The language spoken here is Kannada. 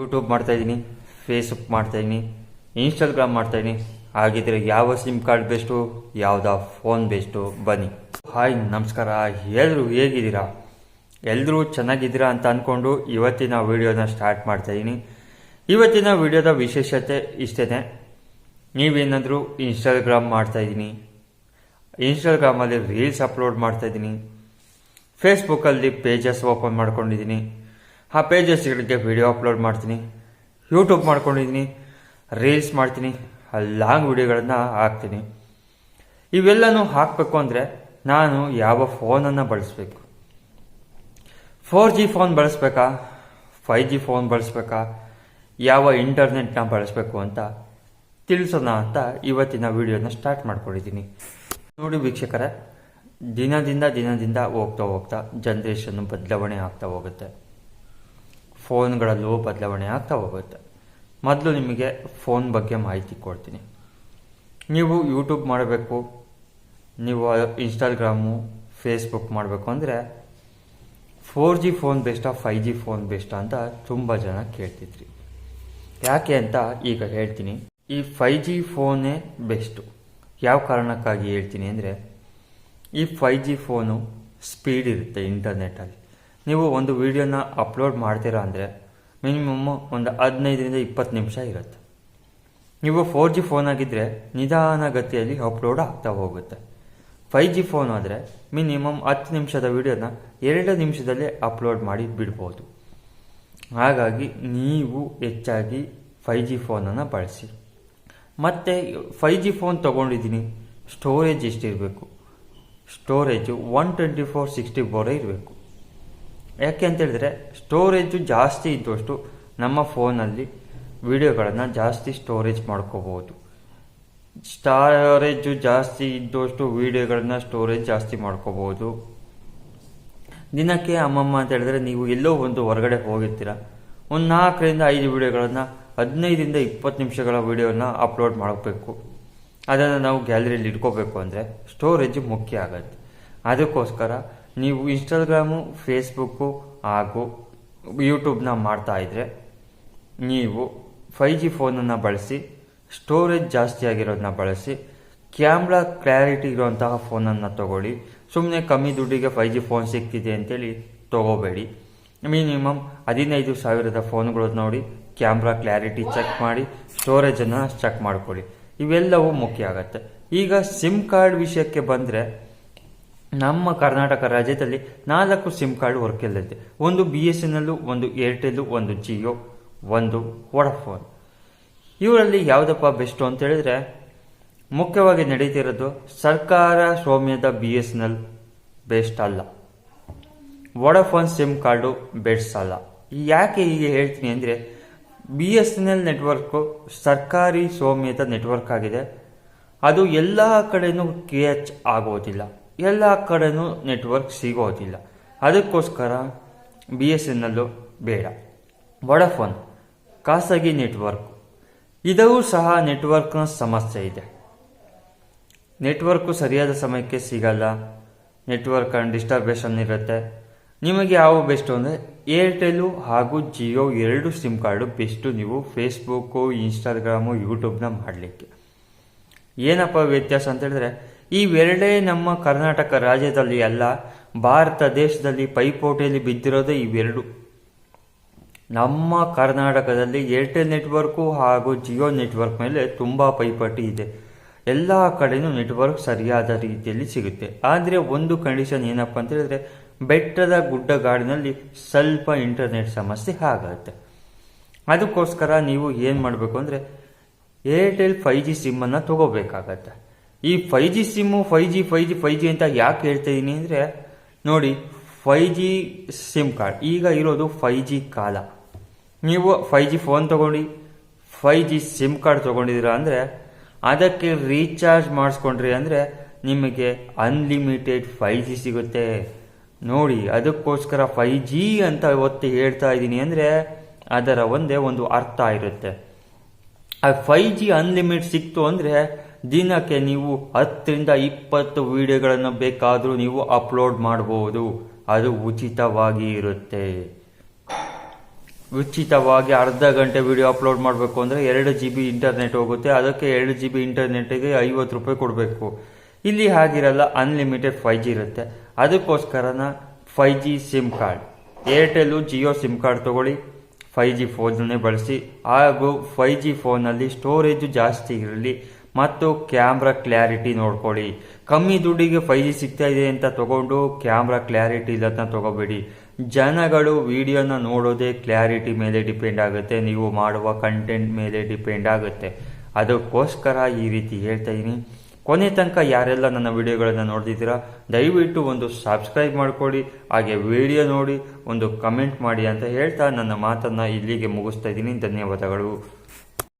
ಯೂಟ್ಯೂಬ್ ಮಾಡ್ತಾಯಿದ್ದೀನಿ, ಫೇಸ್ಬುಕ್ ಮಾಡ್ತಾಯಿದ್ದೀನಿ, ಇನ್ಸ್ಟಾಗ್ರಾಮ್ ಮಾಡ್ತಾಯಿದ್ದೀನಿ. ಹಾಗಿದ್ರೆ ಯಾವ ಸಿಮ್ ಕಾರ್ಡ್ ಬೆಸ್ಟು, ಯಾವುದಾ ಫೋನ್ ಬೆಸ್ಟು? ಬನ್ನಿ. ಹಾಯ್, ನಮಸ್ಕಾರ. ಎಲ್ಲರೂ ಹೇಗಿದ್ದೀರಾ? ಎಲ್ಲರೂ ಚೆನ್ನಾಗಿದ್ದೀರಾ ಅಂತ ಅಂದ್ಕೊಂಡು ಇವತ್ತಿನ ವಿಡಿಯೋನ ಸ್ಟಾರ್ಟ್ ಮಾಡ್ತಾಯಿದ್ದೀನಿ. ಇವತ್ತಿನ ವಿಡಿಯೋದ ವಿಶೇಷತೆ ಇಷ್ಟೇ. ನೀವೇನಾದರೂ ಇನ್ಸ್ಟಾಗ್ರಾಮ್ ಮಾಡ್ತಾಯಿದ್ದೀನಿ, ಇನ್ಸ್ಟಾಗ್ರಾಮಲ್ಲಿ ರೀಲ್ಸ್ ಅಪ್ಲೋಡ್ ಮಾಡ್ತಾಯಿದ್ದೀನಿ, ಫೇಸ್ಬುಕ್ಕಲ್ಲಿ ಪೇಜಸ್ ಓಪನ್ ಮಾಡ್ಕೊಂಡಿದ್ದೀನಿ, ಆ ಪೇಜಸ್ಗಳಿಗೆ ವಿಡಿಯೋ ಅಪ್ಲೋಡ್ ಮಾಡ್ತೀನಿ, ಯೂಟ್ಯೂಬ್ ಮಾಡ್ಕೊಂಡಿದ್ದೀನಿ, ರೀಲ್ಸ್ ಮಾಡ್ತೀನಿ, ಲಾಂಗ್ ವಿಡಿಯೋಗಳನ್ನು ಹಾಕ್ತೀನಿ. ಇವೆಲ್ಲನೂ ಹಾಕಬೇಕು ಅಂದರೆ ನಾನು ಯಾವ ಫೋನನ್ನು ಬಳಸಬೇಕು? 4G ಫೋನ್ ಬಳಸಬೇಕಾ, 5G ಫೋನ್ ಬಳಸಬೇಕಾ, ಯಾವ ಇಂಟರ್ನೆಟ್ನ ಬಳಸಬೇಕು ಅಂತ ತಿಳಿಸೋಣ ಅಂತ ಇವತ್ತಿನ ವಿಡಿಯೋನ ಸ್ಟಾರ್ಟ್ ಮಾಡ್ಕೊಂಡಿದ್ದೀನಿ. ನೋಡಿ ವೀಕ್ಷಕರೇ, ದಿನದಿಂದ ಹೋಗ್ತಾ ಜನ್ರೇಷನ್ ಬದಲಾವಣೆ ಆಗ್ತಾ ಹೋಗುತ್ತೆ, ಫೋನ್ಗಳಲ್ಲೂ ಬದಲಾವಣೆ ಆಗ್ತಾ ಹೋಗುತ್ತೆ. ಮೊದಲು ನಿಮಗೆ ಫೋನ್ ಬಗ್ಗೆ ಮಾಹಿತಿ ಕೊಡ್ತೀನಿ. ನೀವು ಯೂಟ್ಯೂಬ್ ಮಾಡಬೇಕು, ನೀವು ಇನ್ಸ್ಟಾಗ್ರಾಮು, ಫೇಸ್ಬುಕ್ ಮಾಡಬೇಕು ಅಂದರೆ 4G ಫೋನ್ ಬೆಸ್ಟಾ, 5G ಫೋನ್ ಬೆಸ್ಟಾ ಅಂತ ತುಂಬ ಜನ ಕೇಳ್ತಿದ್ರಿ. ಯಾಕೆ ಅಂತ ಈಗ ಹೇಳ್ತೀನಿ. ಈ 5G ಫೋನೇ ಬೆಸ್ಟು. ಯಾವ ಕಾರಣಕ್ಕಾಗಿ ಹೇಳ್ತೀನಿ ಅಂದರೆ, ಈ 5G ಫೋನು ಸ್ಪೀಡ್ ಇರುತ್ತೆ. ಇಂಟರ್ನೆಟ್ಟಲ್ಲಿ ನೀವು ಒಂದು ವಿಡಿಯೋನ ಅಪ್ಲೋಡ್ ಮಾಡ್ತೀರಾ ಅಂದರೆ ಮಿನಿಮಮ್ ಒಂದು 15-20 ನಿಮಿಷ ಇರುತ್ತೆ. ನೀವು 4G ಫೋನ್ ಆಗಿದ್ದರೆ ನಿಧಾನಗತಿಯಲ್ಲಿ ಅಪ್ಲೋಡ್ ಆಗ್ತಾ ಹೋಗುತ್ತೆ. 5G ಫೋನ್ ಆದರೆ ಮಿನಿಮಮ್ 10 ನಿಮಿಷದ ವಿಡಿಯೋನ 2 ನಿಮಿಷದಲ್ಲೇ ಅಪ್ಲೋಡ್ ಮಾಡಿ ಬಿಡ್ಬೋದು. ಹಾಗಾಗಿ ನೀವು ಹೆಚ್ಚಾಗಿ 5G ಫೋನನ್ನು ಬಳಸಿ. ಮತ್ತು 5G ಫೋನ್ ತೊಗೊಂಡಿದ್ದೀನಿ, ಸ್ಟೋರೇಜ್ ಎಷ್ಟಿರಬೇಕು? ಸ್ಟೋರೇಜು 124/64 ಇರಬೇಕು. ಯಾಕೆ ಅಂತ ಹೇಳಿದ್ರೆ, ಸ್ಟೋರೇಜು ಜಾಸ್ತಿ ಇದ್ದಷ್ಟು ನಮ್ಮ ಫೋನಲ್ಲಿ ವಿಡಿಯೋಗಳನ್ನು ಜಾಸ್ತಿ ಸ್ಟೋರೇಜ್ ಮಾಡ್ಕೋಬೋದು. ಸ್ಟೋರೇಜು ಜಾಸ್ತಿ ಇದ್ದಷ್ಟು ವಿಡಿಯೋಗಳನ್ನ ಸ್ಟೋರೇಜ್ ಜಾಸ್ತಿ ಮಾಡ್ಕೋಬೋದು. ದಿನಕ್ಕೆ ಅಮ್ಮಮ್ಮ ಅಂತ ಹೇಳಿದ್ರೆ, ನೀವು ಎಲ್ಲೋ ಒಂದು ಹೊರಗಡೆ ಹೋಗಿರ್ತೀರ, ಒಂದು 4-5 ವಿಡಿಯೋಗಳನ್ನು 15-20 ನಿಮಿಷಗಳ ವಿಡಿಯೋನ ಅಪ್ಲೋಡ್ ಮಾಡಬೇಕು. ಅದನ್ನು ನಾವು ಗ್ಯಾಲರಿಯಲ್ಲಿ ಇಟ್ಕೋಬೇಕು ಅಂದರೆ ಸ್ಟೋರೇಜ್ ಮುಖ್ಯ ಆಗುತ್ತೆ. ಅದಕ್ಕೋಸ್ಕರ ನೀವು ಇನ್ಸ್ಟಾಗ್ರಾಮು, ಫೇಸ್ಬುಕ್ಕು ಹಾಗೂ ಯೂಟ್ಯೂಬ್ನ ಮಾಡ್ತಾ ಇದ್ದರೆ ನೀವು 5G ಫೋನನ್ನು ಬಳಸಿ, ಸ್ಟೋರೇಜ್ ಜಾಸ್ತಿ ಆಗಿರೋದನ್ನ ಬಳಸಿ, ಕ್ಯಾಮ್ರಾ ಕ್ಲಾರಿಟಿ ಇರುವಂತಹ ಫೋನನ್ನು ತಗೊಳ್ಳಿ. ಸುಮ್ಮನೆ ಕಮ್ಮಿ ದುಡ್ಡಿಗೆ 5G ಫೋನ್ ಸಿಗ್ತಿದೆ ಅಂತೇಳಿ ತೊಗೋಬೇಡಿ. ಮಿನಿಮಮ್ 15,000 ಫೋನ್ಗಳು ನೋಡಿ, ಕ್ಯಾಮ್ರಾ ಕ್ಲಾರಿಟಿ ಚೆಕ್ ಮಾಡಿ, ಸ್ಟೋರೇಜನ್ನು ಚೆಕ್ ಮಾಡ್ಕೊಳ್ಳಿ. ಇವೆಲ್ಲವೂ ಮುಖ್ಯ ಆಗುತ್ತೆ. ಈಗ ಸಿಮ್ ಕಾರ್ಡ್ ವಿಷಯಕ್ಕೆ ಬಂದರೆ, ನಮ್ಮ ಕರ್ನಾಟಕ ರಾಜ್ಯದಲ್ಲಿ 4 ಸಿಮ್ ಕಾರ್ಡ್ ವರ್ಕಲ್ಲಿದೆ. ಒಂದು BSNL, ಒಂದು ಏರ್ಟೆಲ್, ಒಂದು ಜಿಯೋ, ಒಂದು ವೋಡಾಫೋನ್. ಇವರಲ್ಲಿ ಯಾವುದಪ್ಪ ಬೆಸ್ಟು ಅಂತ ಹೇಳಿದ್ರೆ, ಮುಖ್ಯವಾಗಿ ನಡೀತಿರೋದು ಸರ್ಕಾರ ಸ್ವಾಮ್ಯದ BSNL ಬೆಸ್ಟ್ ಅಲ್ಲ, ವೋಡಾಫೋನ್ ಸಿಮ್ ಕಾರ್ಡು ಬೆಸ್ಟ್ ಅಲ್ಲ. ಯಾಕೆ ಹೀಗೆ ಹೇಳ್ತೀನಿ ಅಂದರೆ, BSNL ನೆಟ್ವರ್ಕು ಸರ್ಕಾರಿ ಸ್ವಾಮ್ಯದ ನೆಟ್ವರ್ಕ್ ಆಗಿದೆ. ಅದು ಎಲ್ಲ ಕಡೆನೂ KH ಆಗೋದಿಲ್ಲ, ಎಲ್ಲ ಕಡೆನೂ ನೆಟ್ವರ್ಕ್ ಸಿಗೋದಿಲ್ಲ. ಅದಕ್ಕೋಸ್ಕರ BSNL ಬೇಡ. ವೋಡಾಫೋನ್ ಖಾಸಗಿ ನೆಟ್ವರ್ಕ್, ಇದೂ ಸಹ ನೆಟ್ವರ್ಕ್ನ ಸಮಸ್ಯೆ ಇದೆ. ನೆಟ್ವರ್ಕು ಸರಿಯಾದ ಸಮಯಕ್ಕೆ ಸಿಗಲ್ಲ, ನೆಟ್ವರ್ಕ್ ಡಿಸ್ಟರ್ಬೇಷನ್ ಇರುತ್ತೆ. ನಿಮಗೆ ಯಾವ ಬೆಸ್ಟು ಅಂದರೆ ಏರ್ಟೆಲ್ಲು ಹಾಗೂ ಜಿಯೋ 2 ಸಿಮ್ ಕಾರ್ಡು ಬೆಸ್ಟು. ನೀವು ಫೇಸ್ಬುಕ್ಕು, ಇನ್ಸ್ಟಾಗ್ರಾಮು, ಯೂಟ್ಯೂಬ್ನ ಮಾಡಲಿಕ್ಕೆ ಏನಪ್ಪ ವ್ಯತ್ಯಾಸ ಅಂತ ಹೇಳಿದ್ರೆ, ಇವೆರಡೇ ನಮ್ಮ ಕರ್ನಾಟಕ ರಾಜ್ಯದಲ್ಲಿ ಅಲ್ಲ, ಭಾರತ ದೇಶದಲ್ಲಿ ಪೈಪೋಟಿಯಲ್ಲಿ ಬಿದ್ದಿರೋದೇ ಇವೆರಡು. ನಮ್ಮ ಕರ್ನಾಟಕದಲ್ಲಿ ಏರ್ಟೆಲ್ ನೆಟ್ವರ್ಕು ಹಾಗೂ ಜಿಯೋ ನೆಟ್ವರ್ಕ್ ಮೇಲೆ ತುಂಬ ಪೈಪೋಟಿ ಇದೆ. ಎಲ್ಲ ಕಡೆಯೂ ನೆಟ್ವರ್ಕ್ ಸರಿಯಾದ ರೀತಿಯಲ್ಲಿ ಸಿಗುತ್ತೆ. ಆದರೆ ಒಂದು ಕಂಡೀಷನ್ ಏನಪ್ಪ ಅಂತ ಹೇಳಿದ್ರೆ, ಬೆಟ್ಟದ ಗುಡ್ಡಗಾಡಿನಲ್ಲಿ ಸ್ವಲ್ಪ ಇಂಟರ್ನೆಟ್ ಸಮಸ್ಯೆ ಆಗುತ್ತೆ. ಅದಕ್ಕೋಸ್ಕರ ನೀವು ಏನು ಮಾಡಬೇಕು ಅಂದರೆ, ಏರ್ಟೆಲ್ 5G ಸಿಮ್ಮನ್ನು ತಗೋಬೇಕಾಗತ್ತೆ. ಈ 5G ಸಿಮ್ಮು 5G ಅಂತ ಯಾಕೆ ಹೇಳ್ತಾ ಇದ್ದೀನಿ ಅಂದರೆ, ನೋಡಿ, 5G ಸಿಮ್ ಕಾರ್ಡ್ ಈಗ ಇರೋದು 5G ಕಾಲ. ನೀವು 5G ಫೋನ್ ತೊಗೊಂಡು 5G ಸಿಮ್ ಕಾರ್ಡ್ ತೊಗೊಂಡಿದ್ದೀರಾ ಅಂದರೆ, ಅದಕ್ಕೆ ರೀಚಾರ್ಜ್ ಮಾಡಿಸ್ಕೊಂಡ್ರಿ ಅಂದರೆ ನಿಮಗೆ ಅನ್ಲಿಮಿಟೆಡ್ 5G ಸಿಗುತ್ತೆ. ನೋಡಿ, ಅದಕ್ಕೋಸ್ಕರ 5G ಅಂತ ಒತ್ತಿ ಹೇಳ್ತಾ ಇದ್ದೀನಿ ಅಂದರೆ ಅದರ ಒಂದು ಅರ್ಥ ಇರುತ್ತೆ. ಆ 5G ಅನ್ಲಿಮಿಟ್ ಸಿಕ್ತು ಅಂದರೆ ದಿನಕ್ಕೆ ನೀವು 10-20 ವಿಡಿಯೋಗಳನ್ನು ಬೇಕಾದರೂ ನೀವು ಅಪ್ಲೋಡ್ ಮಾಡಬಹುದು. ಅದು ಉಚಿತವಾಗಿ ಇರುತ್ತೆ. ಉಚಿತವಾಗಿ ಅರ್ಧ ಗಂಟೆ ವಿಡಿಯೋ ಅಪ್ಲೋಡ್ ಮಾಡಬೇಕು ಅಂದರೆ 2 GB ಇಂಟರ್ನೆಟ್ ಹೋಗುತ್ತೆ. ಅದಕ್ಕೆ 2 GB ಇಂಟರ್ನೆಟ್ಗೆ 50 ರೂಪಾಯಿ ಕೊಡಬೇಕು. ಇಲ್ಲಿ ಹಾಗಿರಲ್ಲ, ಅನ್ಲಿಮಿಟೆಡ್ 5G ಇರುತ್ತೆ. ಅದಕ್ಕೋಸ್ಕರನ 5G sim card, Airtel Jio sim card ತಗೊಳ್ಳಿ, 5G ಫೋನನ್ನೇ ಬಳಸಿ. ಹಾಗೂ 5G ಫೋನಲ್ಲಿ ಸ್ಟೋರೇಜು ಜಾಸ್ತಿ ಇರಲಿ ಮತ್ತು ಕ್ಯಾಮ್ರಾ ಕ್ಲಾರಿಟಿ ನೋಡ್ಕೊಳ್ಳಿ. ಕಮ್ಮಿ ದುಡ್ಡಿಗೆ 5G ಸಿಗ್ತಾ ಇದೆ ಅಂತ ತಗೊಂಡು ಕ್ಯಾಮ್ರಾ ಕ್ಲಾರಿಟಿ ಇಲ್ಲದನ್ನ ತಗೋಬೇಡಿ. ಜನಗಳು ವಿಡಿಯೋನ ನೋಡೋದೇ ಕ್ಲಾರಿಟಿ ಮೇಲೆ ಡಿಪೆಂಡ್ ಆಗುತ್ತೆ, ನೀವು ಮಾಡುವ ಕಂಟೆಂಟ್ ಮೇಲೆ ಡಿಪೆಂಡ್ ಆಗುತ್ತೆ. ಅದಕ್ಕೋಸ್ಕರ ಈ ರೀತಿ ಹೇಳ್ತಾ ಇದ್ದೀನಿ. ಕೊನೆ ತನಕ ಯಾರೆಲ್ಲ ನನ್ನ ವಿಡಿಯೋಗಳನ್ನು ನೋಡ್ತಿದ್ದೀರಾ, ದಯವಿಟ್ಟು ಒಂದು ಸಬ್ಸ್ಕ್ರೈಬ್ ಮಾಡ್ಕೊಳ್ಳಿ, ಹಾಗೆ ವಿಡಿಯೋ ನೋಡಿ ಒಂದು ಕಮೆಂಟ್ ಮಾಡಿ ಅಂತ ಹೇಳ್ತಾ ನನ್ನ ಮಾತನ್ನು ಇಲ್ಲಿಗೆ ಮುಗಿಸ್ತಾ ಇದ್ದೀನಿ. ಧನ್ಯವಾದಗಳು.